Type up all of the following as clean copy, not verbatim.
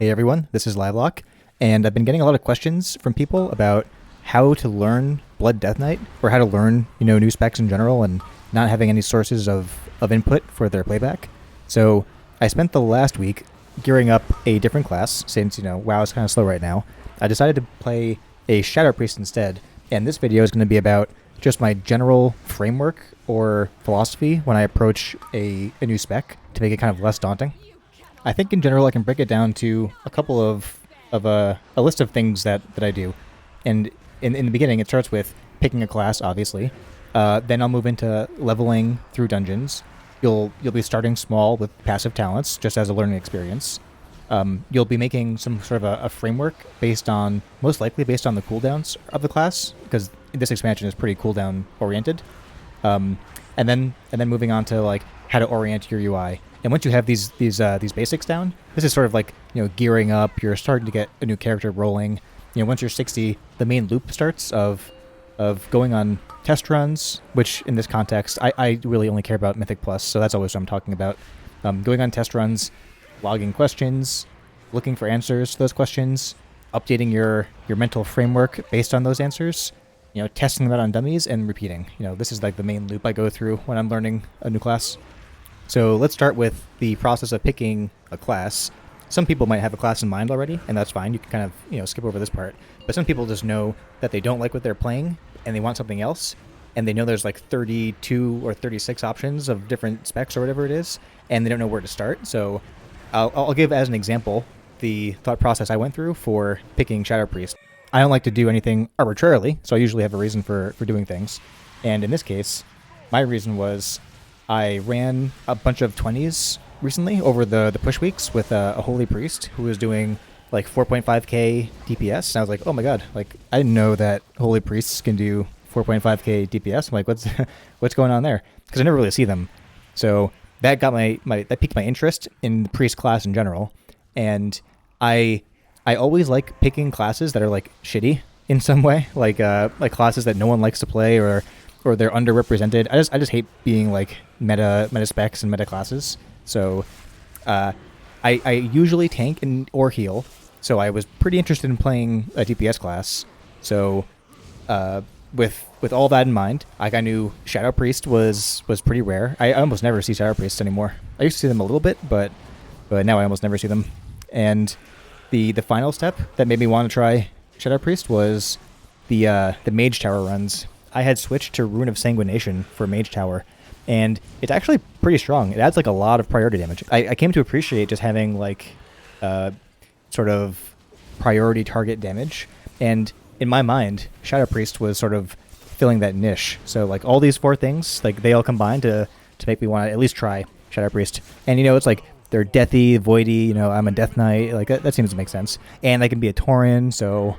Hey everyone, this is Livelock, and I've been getting a lot of questions from people about how to learn Blood Death Knight, or how to learn, new specs in general, and not having any sources of input for their playback. So I spent the last week gearing up a different class, since, WoW is kind of slow right now. I decided to play a Shadow Priest instead, and this video is going to be about just my general framework or philosophy when I approach a new spec to make it kind of less daunting. I think in general I can break it down to a couple of a list of things that I do. And in the beginning it starts with picking a class, obviously. Then I'll move into leveling through dungeons. You'll be starting small with passive talents, just as a learning experience. You'll be making some sort of a framework most likely based on the cooldowns of the class, because this expansion is pretty cooldown oriented. And then moving on to like how to orient your UI. And once you have these basics down, this is sort of like, gearing up. You're starting to get a new character rolling. Once you're 60, the main loop starts of going on test runs, which in this context, I really only care about Mythic Plus, so that's always what I'm talking about. Going on test runs, logging questions, looking for answers to those questions, updating your mental framework based on those answers, testing them out on dummies, and repeating. This is like the main loop I go through when I'm learning a new class. So let's start with the process of picking a class. Some people might have a class in mind already, and that's fine. You can kind of, skip over this part. But some people just know that they don't like what they're playing, and they want something else, and they know there's like 32 or 36 options of different specs or whatever it is, and they don't know where to start. So I'll give as an example the thought process I went through for picking Shadow Priest. I don't like to do anything arbitrarily, so I usually have a reason for doing things. And in this case, my reason was I ran a bunch of 20s recently over the push weeks with a holy priest who was doing like 4.5k DPS, and I was like, oh my god, like I didn't know that holy priests can do 4.5k DPS. I'm like, what's going on there? Because I never really see them. So that got that piqued my interest in the priest class in general, and I always like picking classes that are like shitty in some way, like classes that no one likes to play, or they're underrepresented. I just hate being like meta specs and meta classes. So I usually tank or heal. So I was pretty interested in playing a DPS class. So with all that in mind, like I knew Shadow Priest was pretty rare. I almost never see Shadow Priests anymore. I used to see them a little bit, but now I almost never see them. And the final step that made me want to try Shadow Priest was the Mage Tower runs. I had switched to Rune of Sanguination for Mage Tower, and it's actually pretty strong. It adds like a lot of priority damage. I came to appreciate just having like sort of priority target damage, and in my mind, Shadow Priest was sort of filling that niche. So like all these four things, like they all combine to make me want to at least try Shadow Priest. And it's like they're deathy, voidy, I'm a Death Knight, like that seems to make sense. And I can be a Tauren, so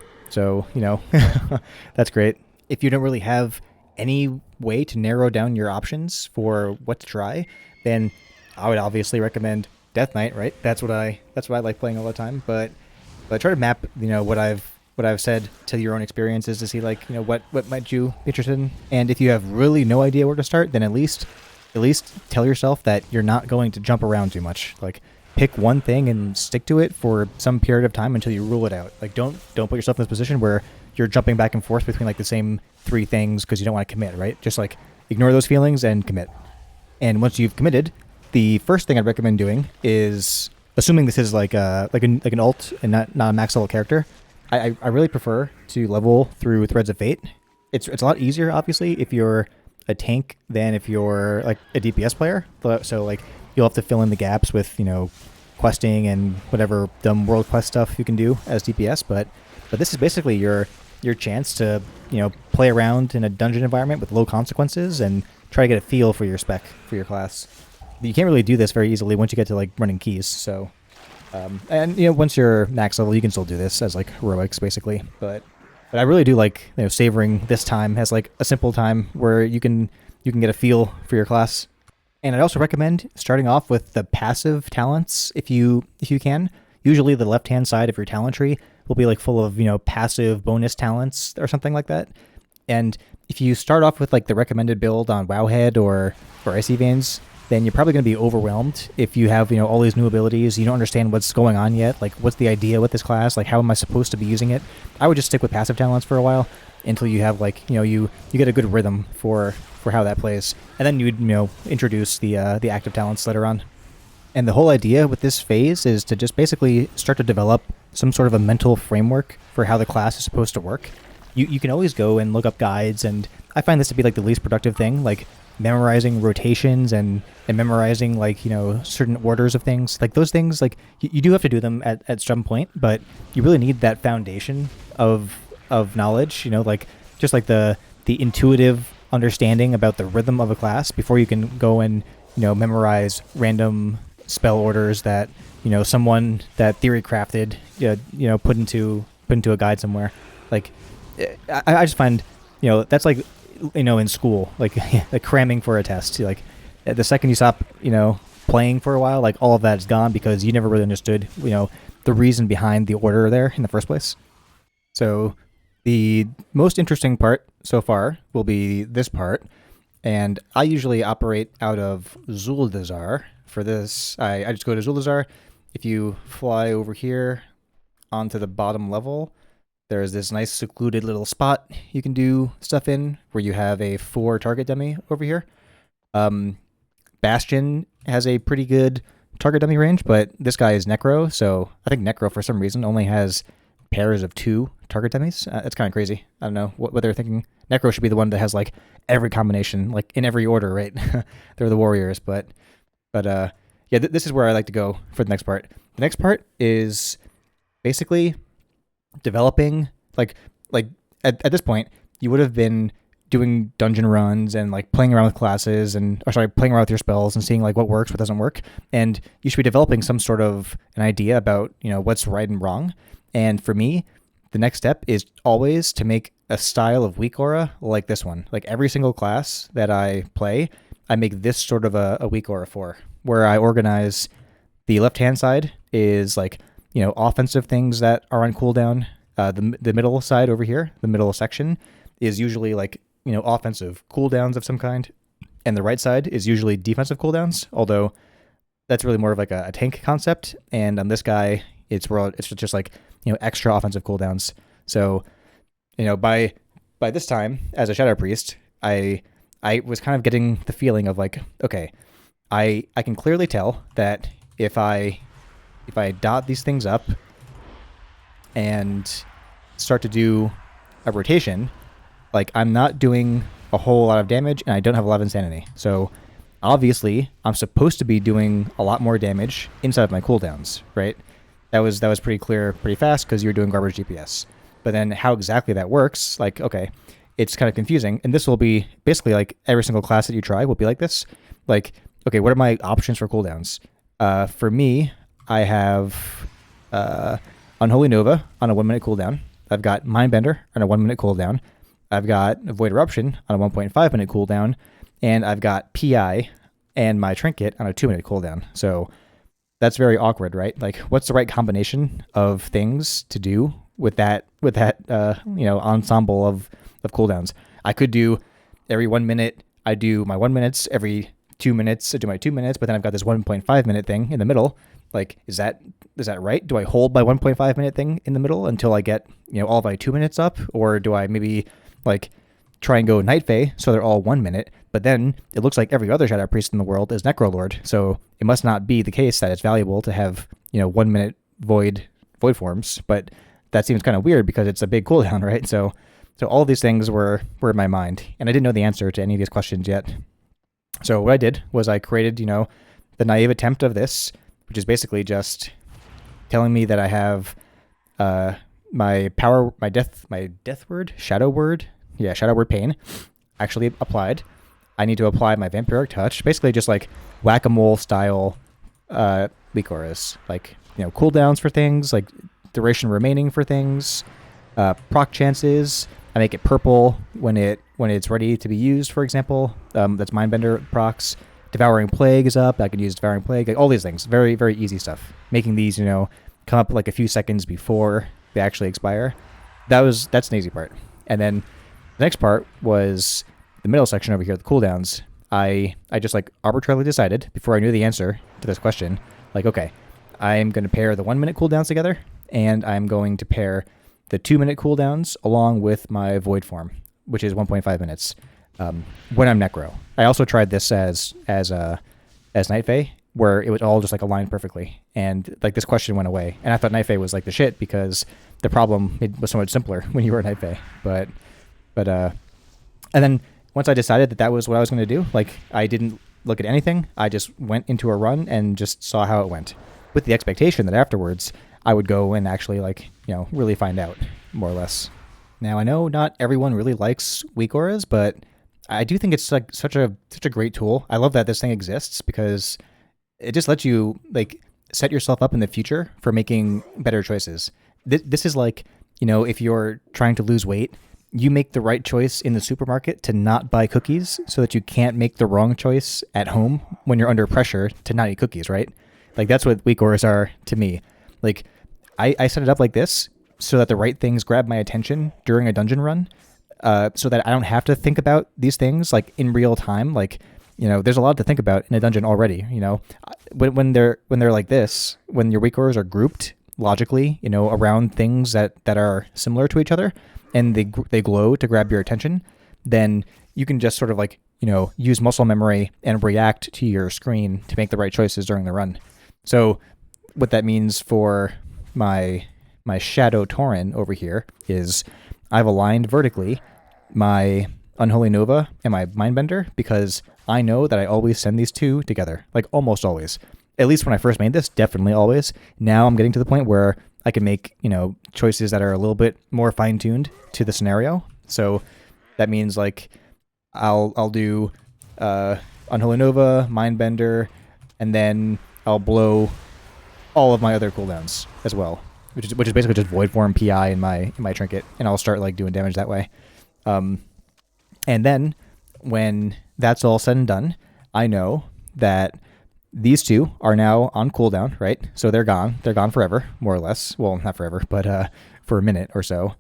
that's great. If you don't really have any way to narrow down your options for what to try, then I would obviously recommend Death Knight, right? That's what I like playing all the time. But try to map, what I've said to your own experiences to see like, what might you be interested in. And if you have really no idea where to start, then at least tell yourself that you're not going to jump around too much. Like pick one thing and stick to it for some period of time until you rule it out. Like don't put yourself in this position where you're jumping back and forth between like the same three things because you don't want to commit, right? Just like ignore those feelings and commit. And once you've committed, the first thing I'd recommend doing is, assuming this is like an alt and not a max level character, I really prefer to level through Threads of Fate. It's a lot easier, obviously, if you're a tank than if you're like a DPS player. So like you'll have to fill in the gaps with questing and whatever dumb world quest stuff you can do as DPS, but this is basically your chance to play around in a dungeon environment with low consequences and try to get a feel for your spec for your class. You can't really do this very easily once you get to like running keys. So and once you're max level, you can still do this as like heroics basically. But I really do like savoring this time as like a simple time where you can get a feel for your class. And I'd also recommend starting off with the passive talents if you can. Usually the left hand side of your talent tree will be like full of passive bonus talents or something like that. And if you start off with like the recommended build on Wowhead or Icy Veins, then you're probably going to be overwhelmed if you have, all these new abilities. You don't understand what's going on yet. Like, what's the idea with this class? Like, how am I supposed to be using it? I would just stick with passive talents for a while until you have, like, you get a good rhythm for how that plays. And then you'd, introduce the active talents later on. And the whole idea with this phase is to just basically start to develop some sort of a mental framework for how the class is supposed to work. You can always go and look up guides, and I find this to be like the least productive thing, like memorizing rotations and memorizing like, certain orders of things. Like those things, like you do have to do them at some point, but you really need that foundation of knowledge, like just like the intuitive understanding about the rhythm of a class before you can go and, memorize random spell orders that, someone that theory crafted, put into a guide somewhere. Like, I just find, that's like, in school, like, like cramming for a test. Like, the second you stop, playing for a while, like all of that is gone because you never really understood, the reason behind the order there in the first place. So the most interesting part so far will be this part. And I usually operate out of Zuldazar. For this, I just go to Zuldazar. If you fly over here onto the bottom level, there's this nice secluded little spot you can do stuff in where you have a 4 target dummy over here. Bastion has a pretty good target dummy range, but this guy is Necro, so I think Necro for some reason only has pairs of 2 target dummies. That's kind of crazy. I don't know what they're thinking. Necro should be the one that has like every combination, like in every order, right? They're the warriors, but this is where I like to go for the next part. The next part is basically developing like at this point you would have been doing dungeon runs and like playing around with classes playing around with your spells and seeing like what works, what doesn't work, and you should be developing some sort of an idea about what's right and wrong. And for me, the next step is always to make a style of WeakAura like this one. Like every single class that I play, I make this sort of a WeakAura for, where I organize the left-hand side is like, offensive things that are on cooldown. The middle side over here, the middle section, is usually like, offensive cooldowns of some kind. And the right side is usually defensive cooldowns, although that's really more of like a tank concept. And on this guy, it's just like, extra offensive cooldowns. So, by this time, as a Shadow Priest, I was kind of getting the feeling of like, okay, I can clearly tell that if I dot these things up and start to do a rotation, like I'm not doing a whole lot of damage and I don't have a lot of insanity. So obviously I'm supposed to be doing a lot more damage inside of my cooldowns, right? That was pretty clear pretty fast because you're doing garbage DPS. But then how exactly that works, like, okay, it's kind of confusing. And this will be basically like every single class that you try will be like this. Like, okay, what are my options for cooldowns? For me, I have Unholy Nova on a 1-minute cooldown. I've got Mindbender on a 1-minute cooldown. I've got Void Eruption on a 1.5-minute cooldown. And I've got PI and my Trinket on a 2-minute cooldown. So that's very awkward, right? Like, what's the right combination of things to do with that ensemble of cooldowns? I could do every 1 minute, I do my 1 minutes, every 2 minutes, I do my 2 minutes, but then I've got this 1.5-minute thing in the middle. Like, is that right? Do I hold my 1.5-minute thing in the middle until I get, all of my 2 minutes up? Or do I maybe, like, try and go Night Fae so they're all 1 minute, but then it looks like every other Shadow Priest in the world is Necrolord, so it must not be the case that it's valuable to have, 1 minute void forms, but that seems kind of weird because it's a big cooldown, right? So all these things were in my mind, and I didn't know the answer to any of these questions yet. So what I did was I created, the naive attempt of this, which is basically just telling me that I have my death word, shadow word pain actually applied. I need to apply my vampiric touch, basically just like whack-a-mole style WeakAuras, like, cooldowns for things, like duration remaining for things, proc chances. I make it purple when it's ready to be used, for example. That's Mindbender procs. Devouring Plague is up. I can use Devouring Plague. Like all these things. Very, very easy stuff. Making these, come up like a few seconds before they actually expire. That's an easy part. And then the next part was the middle section over here, the cooldowns. I just like arbitrarily decided before I knew the answer to this question, like, okay, I'm going to pair the 1 minute cooldowns together, and I'm going to pair the 2 minute cooldowns along with my void form, which is 1.5 minutes when I'm necro. I also tried this as Night Fae, where it was all just like aligned perfectly, and like this question went away, and I thought Night Fae was like the shit because the problem it was so much simpler when you were a Night Fae, but and then once I decided that was what I was going to do, like I didn't look at anything. I just went into a run and just saw how it went, with the expectation that afterwards I would go and actually like really find out more or less. Now I know not everyone really likes WeakAuras, but I do think it's like such a great tool. I love that this thing exists because it just lets you like set yourself up in the future for making better choices. This is like, if you're trying to lose weight, you make the right choice in the supermarket to not buy cookies so that you can't make the wrong choice at home when you're under pressure to not eat cookies, right? Like that's what WeakAuras are to me. Like I set it up like this so that the right things grab my attention during a dungeon run, so that I don't have to think about these things like in real time. Like, there's a lot to think about in a dungeon already. When they're like this, when your WeakAuras are grouped logically, around things that are similar to each other, and they glow to grab your attention, then you can just sort of like, use muscle memory and react to your screen to make the right choices during the run. So what that means for my Shadow Tauren over here is I've aligned vertically my Unholy Nova and my Mindbender because I know that I always send these two together, like almost always. At least when I first made this, definitely always. Now I'm getting to the point where I can make, choices that are a little bit more fine-tuned to the scenario. So that means like I'll do Unholy Nova, Mindbender, and then I'll blow all of my other cooldowns as well, which is basically just void form PI in my trinket, and I'll start like doing damage that way. And then when that's all said and done, I know that these two are now on cooldown, right? So they're gone. They're gone forever, more or less. Well, not forever, but for a minute or so.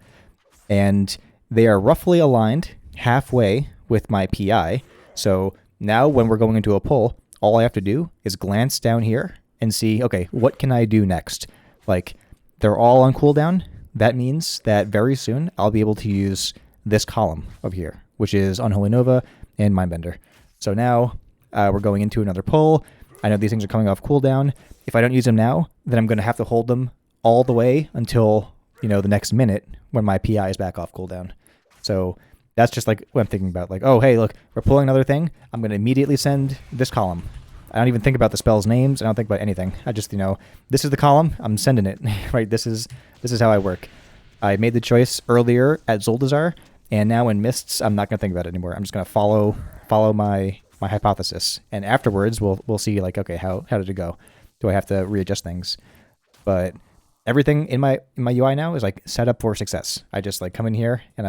And they are roughly aligned halfway with my PI. So now when we're going into a pull, all I have to do is glance down here and see, okay, what can I do next? Like, they're all on cooldown. That means that very soon I'll be able to use this column over here, which is Unholy Nova and Mindbender. So now we're going into another pull. I know these things are coming off cooldown. If I don't use them now, then I'm going to have to hold them all the way until, the next minute when my PI is back off cooldown. So that's just like what I'm thinking about. Like, oh, hey, look, we're pulling another thing. I'm going to immediately send this column. I don't even think about the spell's names. I don't think about anything. I just, this is the column. I'm sending it, right? This is how I work. I made the choice earlier at Zuldazar, and now in Mists, I'm not going to think about it anymore. I'm just going to follow my hypothesis, and afterwards we'll see like, okay, how did it go? Do I have to readjust things? But everything in my UI now is like set up for success. I just like come in here and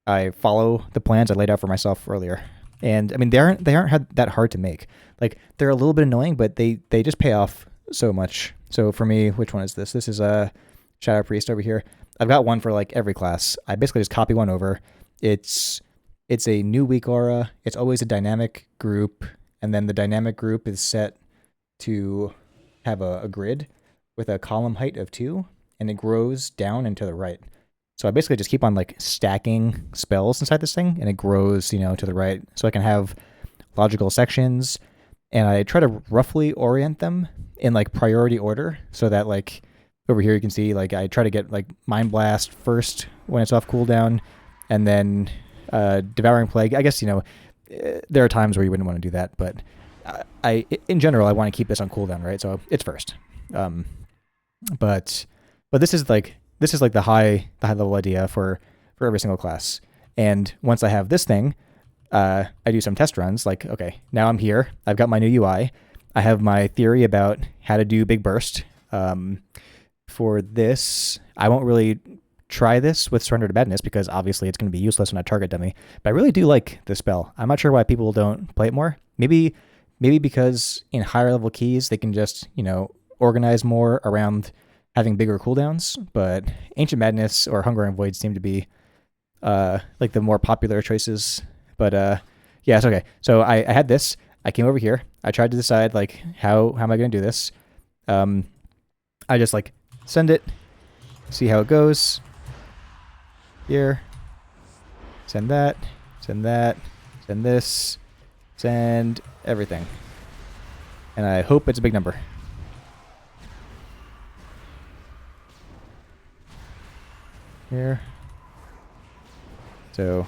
I follow the plans I laid out for myself earlier. And I mean they aren't that hard to make. Like they're a little bit annoying, but they just pay off so much. So for me, which one is this? This is a Shadow Priest over here. I've got one for like every class. I basically just copy one over. It's a new weak aura. It's always a dynamic group, and then the dynamic group is set to have a grid with a column height of 2, and it grows down and to the right. So I basically just keep on like stacking spells inside this thing, and it grows, to the right. So I can have logical sections, and I try to roughly orient them in like priority order, so that like over here you can see like I try to get like Mind Blast first when it's off cooldown, and then Devouring Plague. I guess there are times where you wouldn't want to do that, but in general I want to keep this on cooldown, right? So it's first. But this is like the high level idea for every single class. And once I have this thing, I do some test runs. Like, okay, now I'm here. I've got my new UI. I have my theory about how to do big burst. For this, I won't really try this with Surrender to Madness because obviously it's going to be useless on a target dummy. But I really do like the spell. I'm not sure why people don't play it more. Maybe because in higher level keys they can just organize more around having bigger cooldowns. But Ancient Madness or Hunger and Void seem to be like the more popular choices. But Yeah, it's okay. So I had this. I came over here. I tried to decide like how am I gonna do this. Um, I just like send it, see how it goes. Here, send that, send that, send this, send everything, and I hope it's a big number. Here. So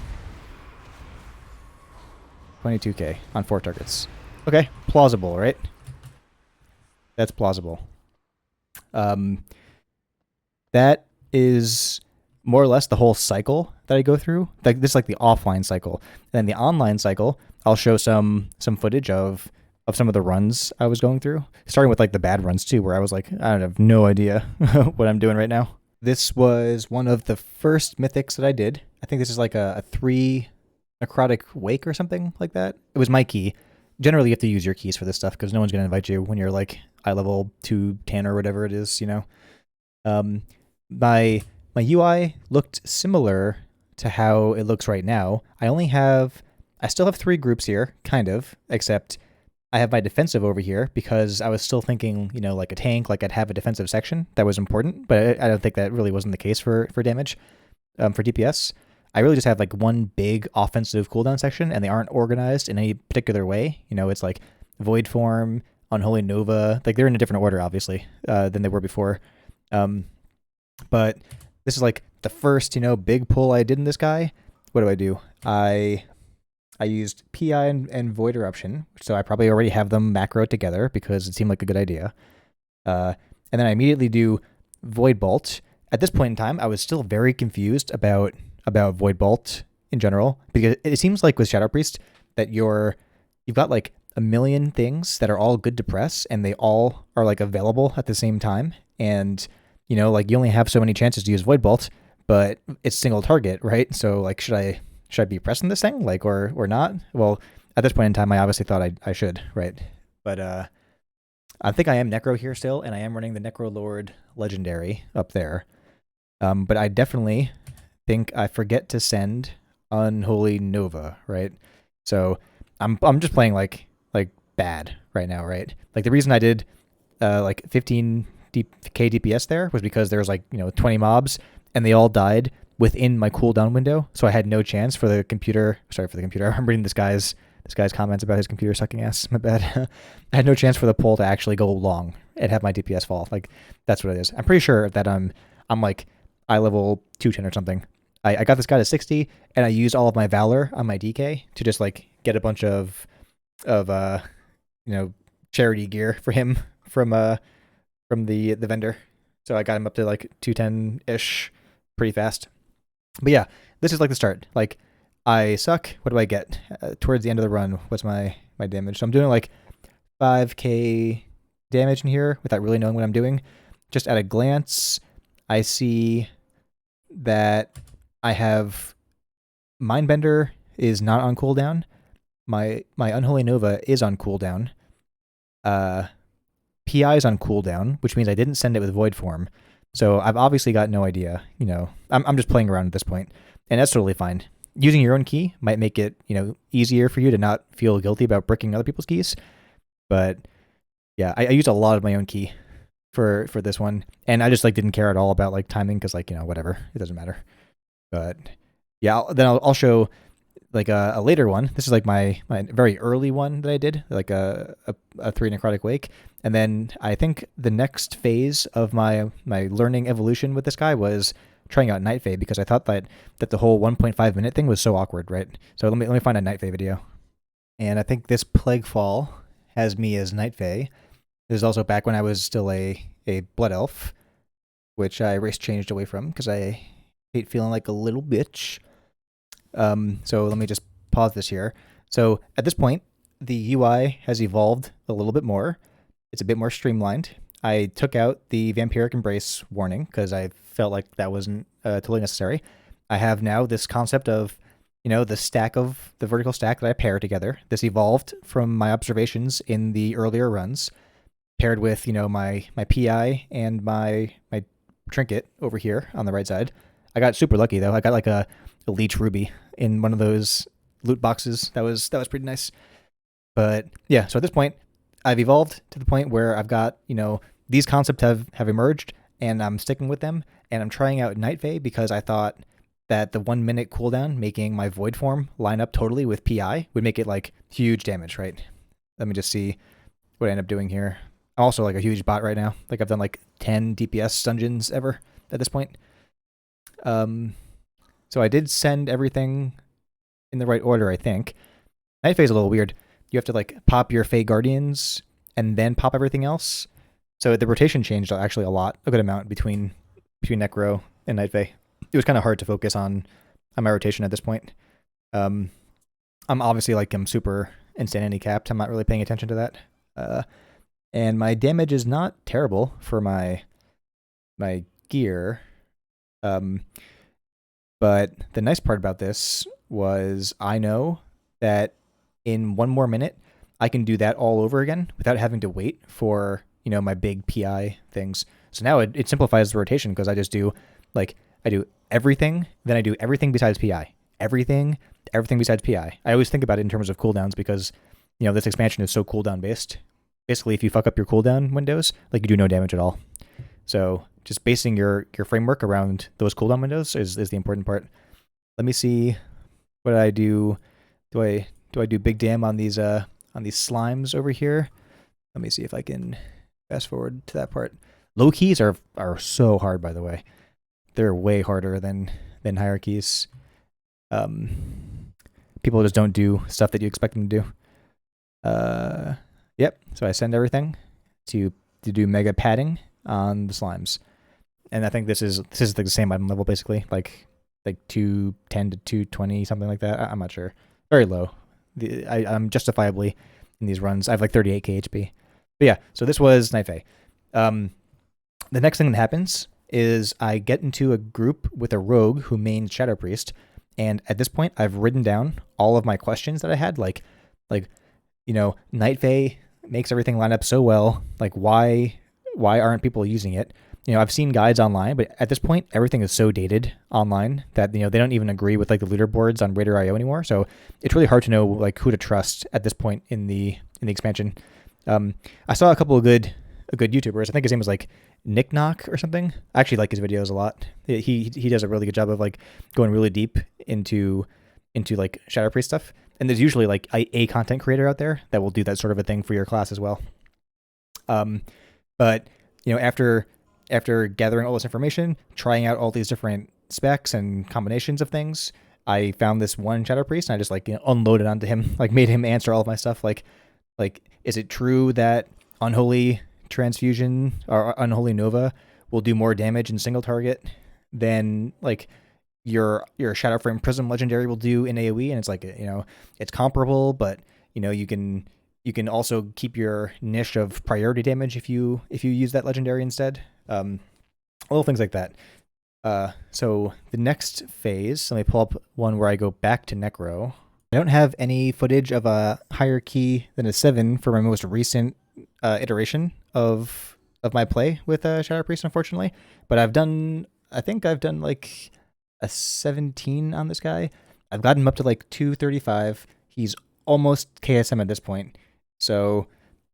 22k on 4 targets. Okay, plausible, right? That's plausible. That is more or less the whole cycle that I go through. Like this is like the offline cycle. And then the online cycle, I'll show some footage of some of the runs I was going through, starting with like the bad runs too, where I was like, I have no idea what I'm doing right now. This was one of the first mythics that I did. I think this is like a 3 necrotic wake or something like that. It was my key. Generally, you have to use your keys for this stuff because no one's going to invite you when you're like eye level 210 or whatever it is, you know. My UI looked similar to how it looks right now. I still have 3 groups here, kind of, except I have my defensive over here because I was still thinking, you know, like a tank, like I'd have a defensive section that was important, but I don't think that really wasn't the case for damage, for DPS. I really just have like one big offensive cooldown section, and they aren't organized in any particular way. You know, it's like Void Form, Unholy Nova, like they're in a different order, obviously, than they were before. But this is like the first, you know, big pull I did in this guy. What do? I used PI and Void Eruption, so I probably already have them macroed together because it seemed like a good idea. And then I immediately do Void Bolt. At this point in time, I was still very confused about Void Bolt in general, because it seems like with Shadow Priest that you've got like a million things that are all good to press, and they all are like available at the same time. And, you know, like you only have so many chances to use Void Bolt, but it's single target, right? So like, should I be pressing this thing, like, or not? Well, at this point in time, I obviously thought I should, right? But I think I am Necro here still, and I am running the Necro Lord Legendary up there. But I definitely think I forget to send Unholy Nova, right? So I'm just playing like bad right now, right? Like the reason I did like 15k DPS there was because there was like, you know, 20 mobs, and they all died within my cooldown window, so I had no chance for the computer. Sorry for the computer. I'm reading this guy's comments about his computer sucking ass. My bad. I had no chance for the pull to actually go long and have my DPS fall. Like that's what it is. I'm pretty sure that I'm like eye level 210 or something. I got this guy to 60, and I used all of my Valor on my DK to just like get a bunch of you know, charity gear for him from the vendor. So I got him up to like 210-ish pretty fast. But yeah, this is like the start. Like I suck. What do I get towards the end of the run? What's my damage? So I'm doing like 5k damage in here without really knowing what I'm doing. Just at a glance, I see that I have Mindbender is not on cooldown. My Unholy Nova is on cooldown. PI is on cooldown, which means I didn't send it with Void Form. So I've obviously got no idea. You know, I'm just playing around at this point, and that's totally fine. Using your own key might make it, you know, easier for you to not feel guilty about bricking other people's keys. But yeah, I used a lot of my own key for this one, and I just like didn't care at all about like timing because, like, you know, whatever, it doesn't matter. But yeah, I'll show like a later one. This is like my very early one that I did, like a 3 necrotic wake. And then I think the next phase of my learning evolution with this guy was trying out Night Fae, because I thought that the whole 1.5 minute thing was so awkward, right? So let me find a Night Fae video. And I think this Plague Fall has me as Night Fae. This is also back when I was still a Blood Elf, which I race changed away from because I hate feeling like a little bitch. So let me just pause this here. So at this point, the UI has evolved a little bit more. It's a bit more streamlined. I took out the Vampiric Embrace warning because I felt like that wasn't totally necessary. I have now this concept of, you know, the vertical stack that I pair together. This evolved from my observations in the earlier runs, paired with, you know, my PI and my trinket over here on the right side. I got super lucky though. I got like a Leech Ruby in one of those loot boxes. That was pretty nice. But yeah, so at this point, I've evolved to the point where I've got, these concepts have emerged, and I'm sticking with them, and I'm trying out Night Fae because I thought that the 1 minute cooldown making my void form line up totally with PI would make it like huge damage, right? Let me just see what I end up doing here. I'm also like a huge bot right now. Like I've done like 10 DPS dungeons ever at this point. So I did send everything in the right order, I think. Night Fae is a little weird. You have to like pop your Fae Guardians and then pop everything else. So the rotation changed actually a good amount between Necro and Night Fae. It was kind of hard to focus on my rotation at this point. I'm obviously like I'm super insanity capped. I'm not really paying attention to that. And my damage is not terrible for my gear. But the nice part about this was I know that in 1 more minute, I can do that all over again without having to wait for, my big PI things. So now it simplifies the rotation because I just do, I do everything, then I do everything besides PI. Everything besides PI. I always think about it in terms of cooldowns because, this expansion is so cooldown based. Basically, if you fuck up your cooldown windows, you do no damage at all. So just basing your framework around those cooldown windows is the important part. Let me see what I do. Do I do big damn on these slimes over here? Let me see if I can fast forward to that part. Low keys are so hard, by the way. They're way harder than hierarchies. People just don't do stuff that you expect them to do. Yep. So I send everything to do mega padding on the slimes, and I think this is like the same item level basically, like 210 to 220 something like that. I'm not sure. Very low. I'm justifiably in these runs. I have like 38k HP. But yeah, so this was Night Fae. The next thing that happens is I get into a group with a rogue who mains Shadow Priest, and at this point I've written down all of my questions that I had, like Night Fae makes everything line up so well. Like why aren't people using it? I've seen guides online, but at this point everything is so dated online that they don't even agree with like the leaderboards on Raider.io anymore. So it's really hard to know like who to trust at this point in the expansion. I saw a couple of good YouTubers. I think his name was like Nick Knock or something. I actually like his videos a lot. He does a really good job of like going really deep into like Shadow Priest stuff. And there's usually like a content creator out there that will do that sort of a thing for your class as well. But after gathering all this information, trying out all these different specs and combinations of things, I found this one Shadow Priest and I just unloaded onto him, made him answer all of my stuff. Like, is it true that Unholy Transfusion or Unholy Nova will do more damage in single target than your Shadow Frame Prism Legendary will do in AoE? And it's it's comparable, but you can also keep your niche of priority damage if you use that legendary instead. Little things like that. So the next phase, let me pull up one where I go back to Necro. I don't have any footage of a higher key than a 7 for my most recent iteration of my play with Shadow Priest, unfortunately. But I think I've done like a 17 on this guy. I've gotten him up to like 235. He's almost KSM at this point. So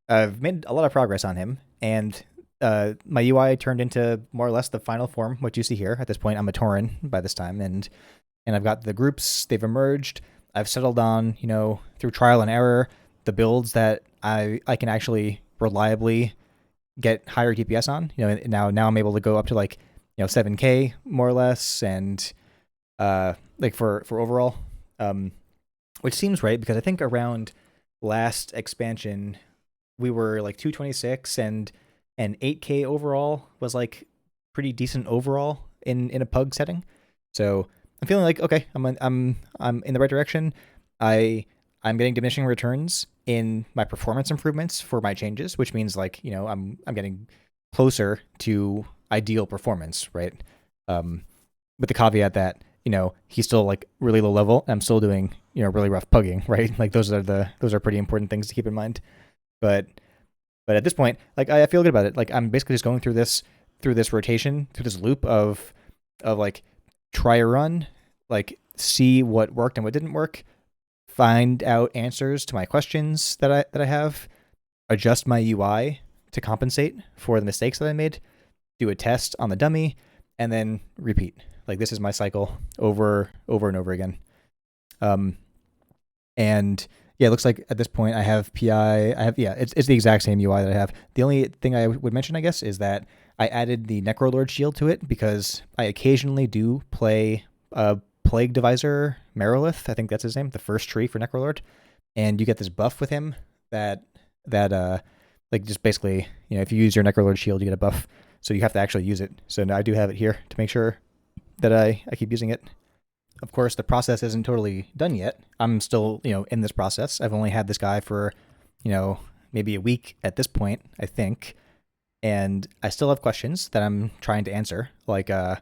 I've made a lot of progress on him, and my UI turned into more or less the final form, what you see here. At this point, I'm a Tauren by this time, and I've got the groups, they've emerged. I've settled on, through trial and error, the builds that I can actually reliably get higher DPS on. Now I'm able to go up to 7k more or less, and for overall, which seems right because I think around last expansion we were 226 and 8k overall was pretty decent overall in a pug setting. So I'm feeling okay, I'm in the right direction. I'm getting diminishing returns in my performance improvements for my changes, which means I'm getting closer to ideal performance, right? With the caveat that he's still really low level. I'm still doing really rough pugging, right? Those are pretty important things to keep in mind. But at this point, I feel good about it. I'm basically just going through this rotation, through this loop of try a run, see what worked and what didn't work, find out answers to my questions that I have, adjust my UI to compensate for the mistakes that I made, do a test on the dummy, and then repeat. Like this is my cycle over and over again. And yeah, it looks like at this point I have PI. It's the exact same UI that I have. The only thing I would mention, I guess, is that I added the Necrolord shield to it because I occasionally do play Plague Deviser Merilith. I think that's his name, the first tree for Necrolord, and you get this buff with him that like just basically, if you use your Necrolord shield, you get a buff. So you have to actually use it. So now I do have it here to make sure that I keep using it. Of course, the process isn't totally done yet. I'm still, in this process. I've only had this guy for, maybe a week at this point, I think. And I still have questions that I'm trying to answer. Like, I'm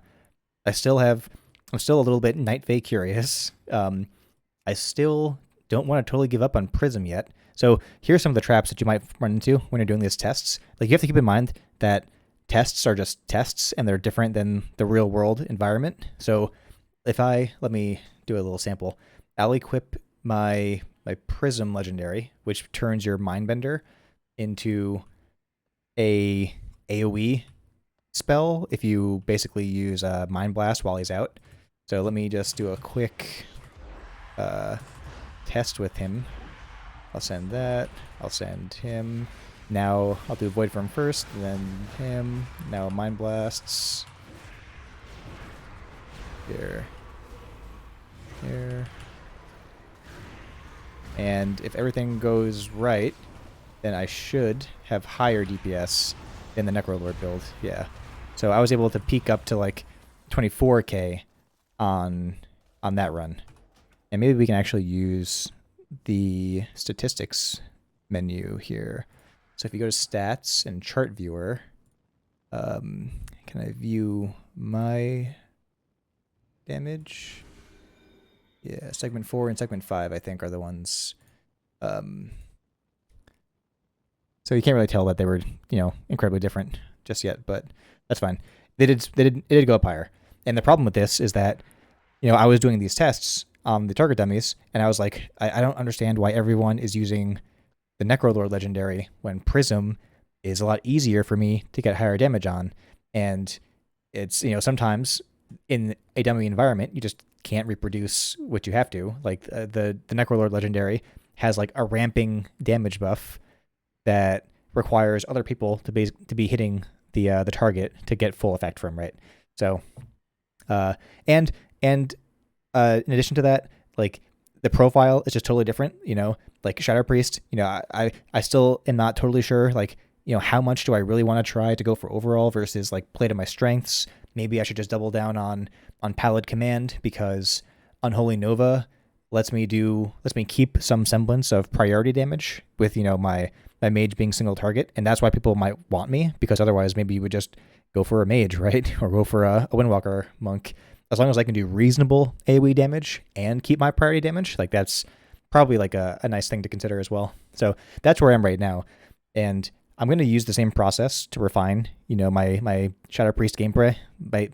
still a little bit Night Fae curious. I still don't want to totally give up on Prism yet. So here's some of the traps that you might run into when you're doing these tests. Like, you have to keep in mind that tests are just tests and they're different than the real world environment. So let me do a little sample. I'll equip my Prism legendary, which turns your Mindbender into a AoE spell if you basically use Mind Blast while he's out. So let me just do a quick test with him. I'll send that. I'll send him. Now I'll do Void Form first, then him. Now Mind Blasts. Here. And if everything goes right, then I should have higher DPS than the Necrolord build. Yeah. So I was able to peak up to like 24k on that run. And maybe we can actually use the statistics menu here. So if you go to stats and chart viewer, can I view my damage? Yeah, segment 4 and segment 5, I think, are the ones. So you can't really tell that they were, incredibly different just yet, but that's fine. It did go up higher. And the problem with this is that, I was doing these tests on the target dummies, and I was like, I don't understand why everyone is using the Necrolord legendary when Prism is a lot easier for me to get higher damage on. And it's, sometimes in a dummy environment, you just can't reproduce what you have to. Like the Necrolord legendary has like a ramping damage buff that requires other people to be hitting the target to get full effect from, right? So and in addition to that, like the profile is just totally different, like Shadow Priest, I still am not totally sure, like, how much do I really want to try to go for overall versus like play to my strengths. Maybe I should just double down on Pallid Command because Unholy Nova lets me keep some semblance of priority damage with, my mage being single target. And that's why people might want me, because otherwise maybe you would just go for a mage, right? Or go for a Windwalker monk. As long as I can do reasonable AoE damage and keep my priority damage, like that's probably like a nice thing to consider as well. So that's where I am right now. And I'm going to use the same process to refine, my Shadow Priest gameplay,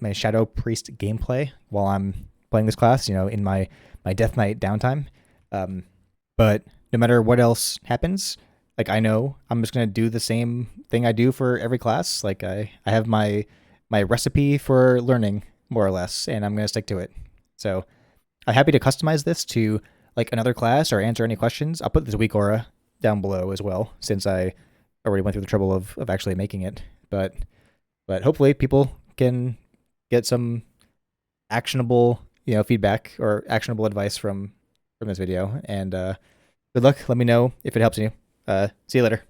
my Shadow Priest gameplay while I'm playing this class, in my Death Knight downtime. But no matter what else happens, like I know I'm just going to do the same thing I do for every class. Like I have my recipe for learning, more or less, and I'm going to stick to it. So I'm happy to customize this to like another class or answer any questions. I'll put this WeakAura down below as well, since I already went through the trouble of actually making it. But hopefully people can get some actionable, feedback or actionable advice from this video. And good luck. Let me know if it helps you. See you later.